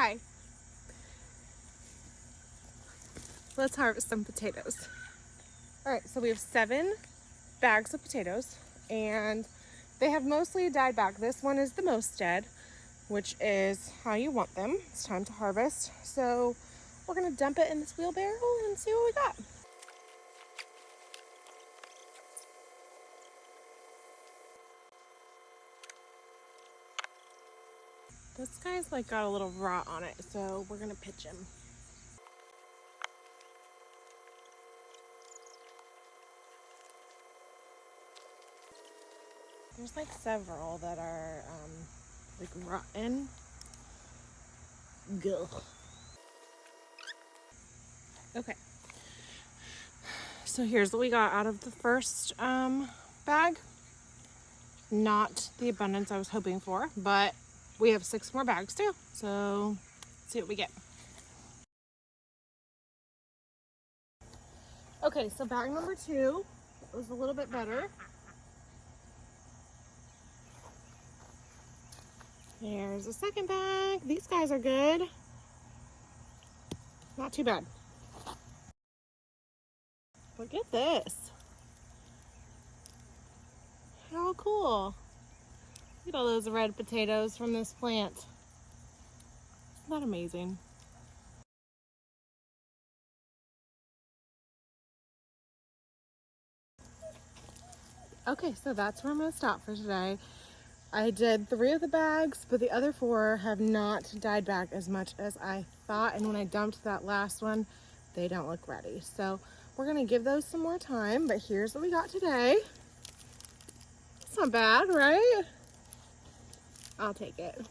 Hi. Let's harvest some potatoes. All right, so we have 7 bags of potatoes and they have mostly died back. This one is the most dead, which is how you want them. It's time to harvest. So we're gonna dump it in this wheelbarrow and see what we got. This guy's like got a little rot on it, so we're gonna pitch him. There's like several that are like rotten. Gugh. Okay. So here's what we got out of the first bag. Not the abundance I was hoping for, but we have 6 more bags too. So let's see what we get. Okay, so bag number 2 was a little bit better. Here's the second bag. These guys are good. Not too bad. Look at this. How cool. Look at all those red potatoes from this plant. Isn't that amazing? Okay, so that's where I'm gonna stop for today. I did 3 of the bags, but the other 4 have not died back as much as I thought. And when I dumped that last one, they don't look ready. So we're gonna give those some more time, but here's what we got today. It's not bad, right? I'll take it.